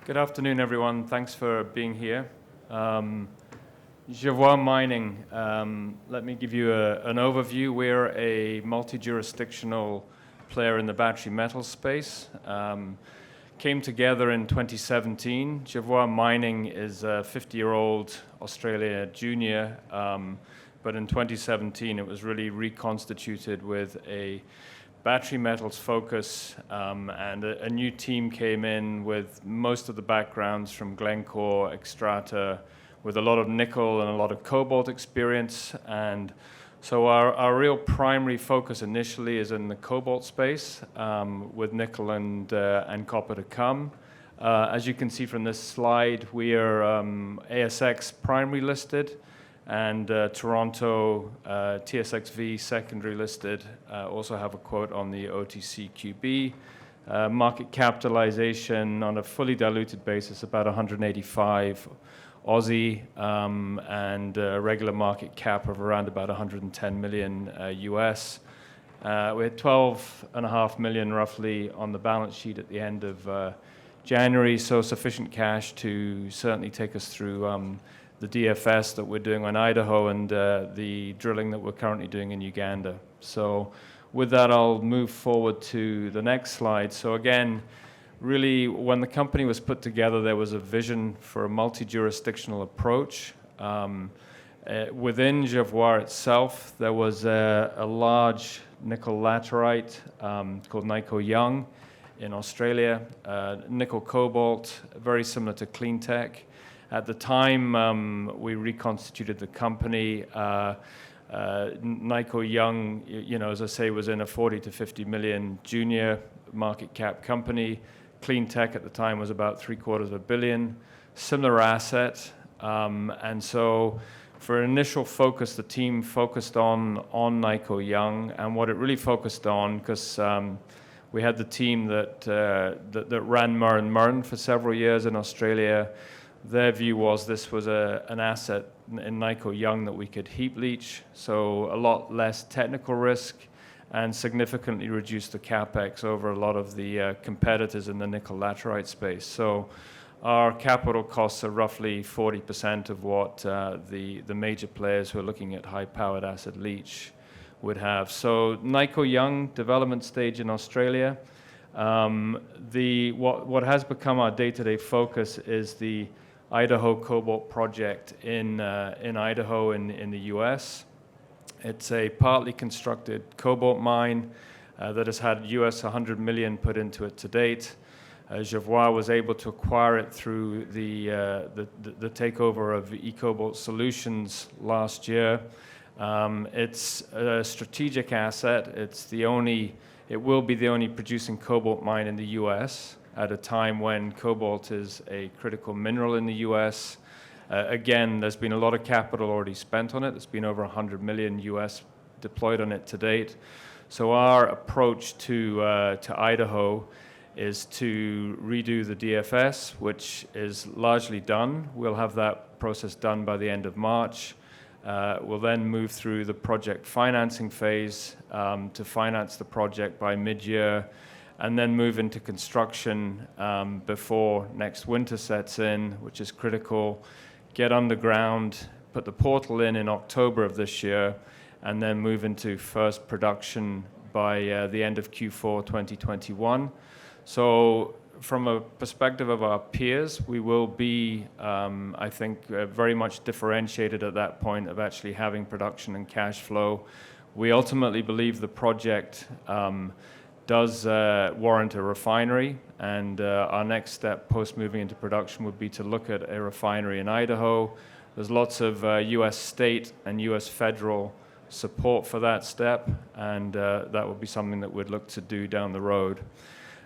Good afternoon, everyone. Thanks for being here. Jervois Mining, let me give you an overview. We're a multi-jurisdictional player in the battery metal space. Came together in 2017. Jervois Mining is a 50-year-old Australia junior, but in 2017 it was really reconstituted with a battery metals focus, and a new team came in with most of the backgrounds from Glencore, Xstrata, with a lot of nickel and a lot of cobalt experience. And so our real primary focus initially is in the cobalt space, with nickel and copper to come. As you can see from this slide, we are ASX primary listed, and Toronto TSXV secondary listed. Also have a quote on the OTCQB. Market capitalization on a fully diluted basis about 185 Aussie, and a regular market cap of around about 110 million US. We had 12.5 million roughly on the balance sheet at the end of January, so sufficient cash to certainly take us through the DFS that we're doing on Idaho and the drilling that we're currently doing in Uganda. So with that, I'll move forward to the next slide. So again, really, when the company was put together, there was a vision for a multi-jurisdictional approach. Within Jervois itself, there was a large nickel laterite called Nico Young in Australia, nickel cobalt, very similar to clean tech. At the time we reconstituted the company, Nico Young, as I say, was in a 40 to 50 million junior market cap company. Clean tech at the time was about $750 million, similar asset. And so for initial focus, the team focused on Nico Young, and what it really focused on, because we had the team that ran Murrin for several years in Australia. Their view was this was an asset in Nico Young that we could heap leach, so a lot less technical risk and significantly reduce the capex over a lot of the competitors in the nickel laterite space. So our capital costs are roughly 40% of what the major players who are looking at high-powered acid leach would have. So Nico Young, development stage in Australia. What has become our day-to-day focus is the Idaho Cobalt project in Idaho in the US. It's a partly constructed cobalt mine that has had US $100 million put into it to date. Jervois was able to acquire it through the takeover of eCobalt Solutions last year. It's a strategic asset. It will be the only producing cobalt mine in the US at a time when cobalt is a critical mineral in the US. Again, there's been a lot of capital already spent on it. There's been over 100 million US deployed on it to date. So our approach to Idaho is to redo the DFS, which is largely done. We'll have that process done by the end of March. We'll then move through the project financing phase to finance the project by mid-year, and then move into construction before next winter sets in, which is critical. Get underground, put the portal in October of this year, and then move into first production by the end of Q4 2021. So from a perspective of our peers, we will be, I think, very much differentiated at that point of actually having production and cash flow. We ultimately believe the project does warrant a refinery, and our next step post moving into production would be to look at a refinery in Idaho. There's lots of US state and US federal support for that step, and that would be something that we'd look to do down the road.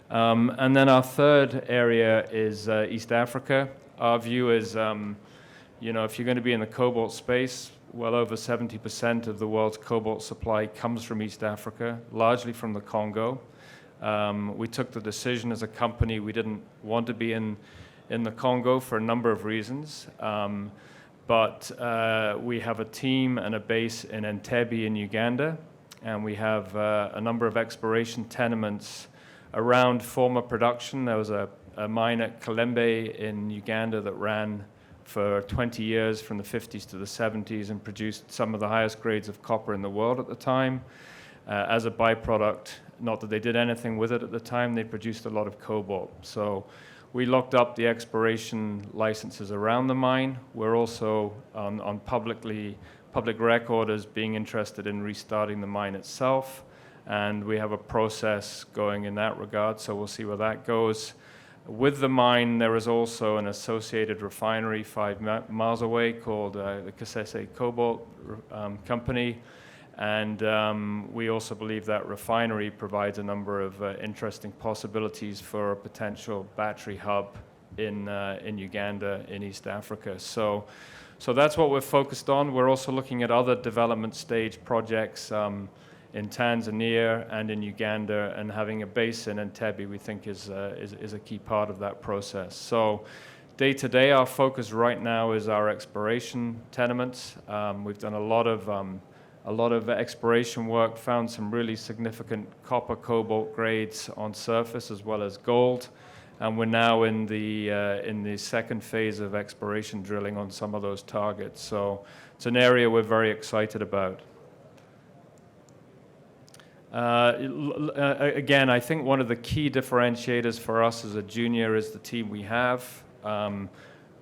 And then our third area is East Africa. Our view is, if you're going to be in the cobalt space, well over 70% of the world's cobalt supply comes from East Africa, largely from the Congo. We took the decision as a company we didn't want to be in the Congo for a number of reasons, but we have a team and a base in Entebbe in Uganda, and we have a number of exploration tenements around former production. There was a a mine at Kalembe in Uganda that ran for 20 years from the 50s to the 70s and produced some of the highest grades of copper in the world at the time. As a byproduct, not that they did anything with it at the time, they produced a lot of cobalt. So we locked up the exploration licenses around the mine. We're also on public record as being interested in restarting the mine itself. And we have a process going in that regard, so we'll see where that goes. With the mine, there is also an associated refinery 5 miles away called the Kasese Cobalt Company. And we also believe that refinery provides a number of interesting possibilities for a potential battery hub in Uganda, in East Africa. So that's what we're focused on. We're also looking at other development stage projects in Tanzania and in Uganda, and having a base in Entebbe we think is a key part of that process. So day to day, our focus right now is our exploration tenements. We've done a lot of exploration work, found some really significant copper cobalt grades on surface as well as gold, and we're now in the second phase of exploration drilling on some of those targets. So it's an area we're very excited about. Again, I think one of the key differentiators for us as a junior is the team we have.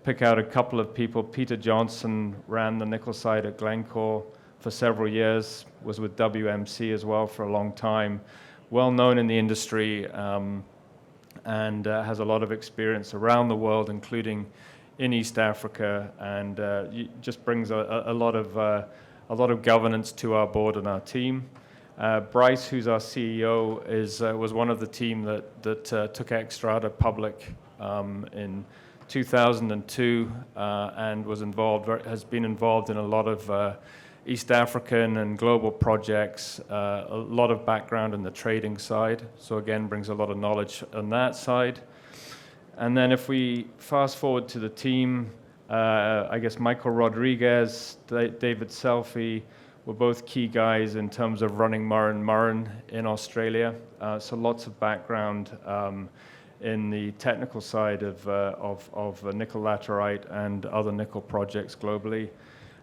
Pick out a couple of people. Peter Johnson ran the nickel side at Glencore for several years, was with WMC as well for a long time, well known in the industry, and has a lot of experience around the world, including in East Africa, and just brings a lot of governance to our board and our team. Bryce, who's our CEO, was one of the team that took Xstrata public in 2002 and has been involved in a lot of East African and global projects, a lot of background in the trading side. So again, brings a lot of knowledge on that side. And then if we fast forward to the team, I guess Michael Rodriguez, David Selfie, were both key guys in terms of running Murrin in Australia. So lots of background in the technical side of nickel laterite and other nickel projects globally.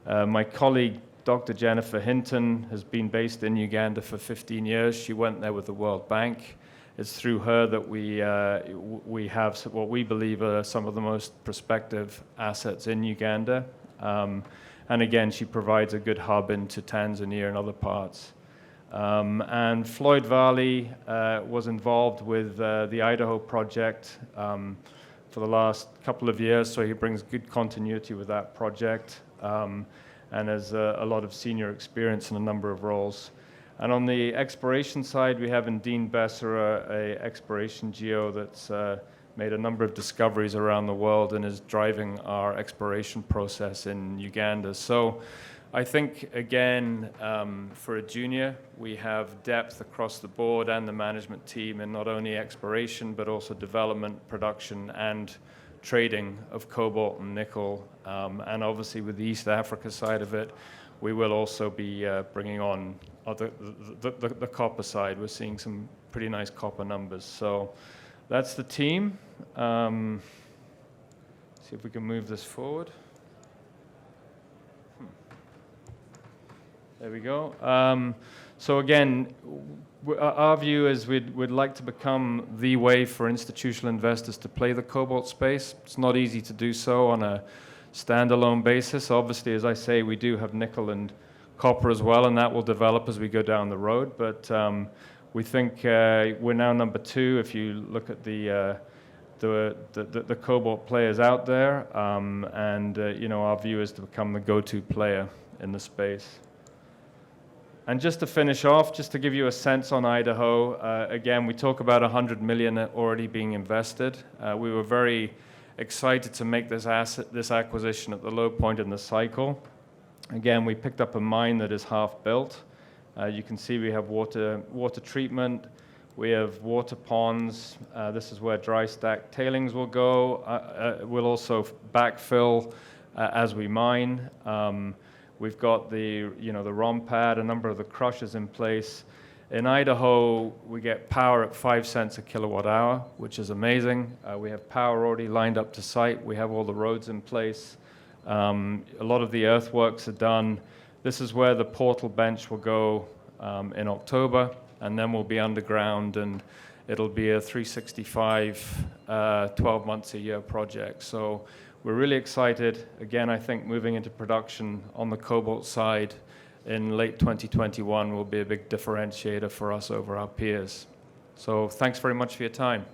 My colleague, Dr. Jennifer Hinton, has been based in Uganda for 15 years. She went there with the World Bank. It's through her that we have what we believe are some of the most prospective assets in Uganda. And again, she provides a good hub into Tanzania and other parts. And Floyd Varley was involved with the Idaho project for the last couple of years, so he brings good continuity with that project, and has a lot of senior experience in a number of roles. And on the exploration side, we have Dean Besser, an exploration geo that's made a number of discoveries around the world and is driving our exploration process in Uganda. So I think, again, for a junior, we have depth across the board and the management team in not only exploration, but also development, production, and trading of cobalt and nickel. And obviously with the East Africa side of it, we will also be bringing on the copper side. We're seeing some pretty nice copper numbers. So that's the team. See if we can move this forward. There we go. So again, our view is we'd like to become the way for institutional investors to play the cobalt space. It's not easy to do so on a standalone basis. Obviously, as I say, we do have nickel and copper as well, and that will develop as we go down the road. But we think we're now number 2 if you look at the cobalt players out there, and our view is to become the go-to player in the space. And just to finish off, just to give you a sense on Idaho, again, we talk about $100 million already being invested. We were very excited to make this acquisition at the low point in the cycle. Again, we picked up a mine that is half built. You can see we have water treatment. We have water ponds. This is where dry stack tailings will go. We'll also backfill as we mine. We've got the ROM pad, a number of the crushers in place. In Idaho, we get power at 5 cents a kilowatt hour, which is amazing. We have power already lined up to site. We have all the roads in place. A lot of the earthworks are done. This is where the portal bench will go in October, and then we'll be underground, and it'll be a 365, 12 months a year project. So we're really excited. Again, I think moving into production on the cobalt side in late 2021 will be a big differentiator for us over our peers. So thanks very much for your time.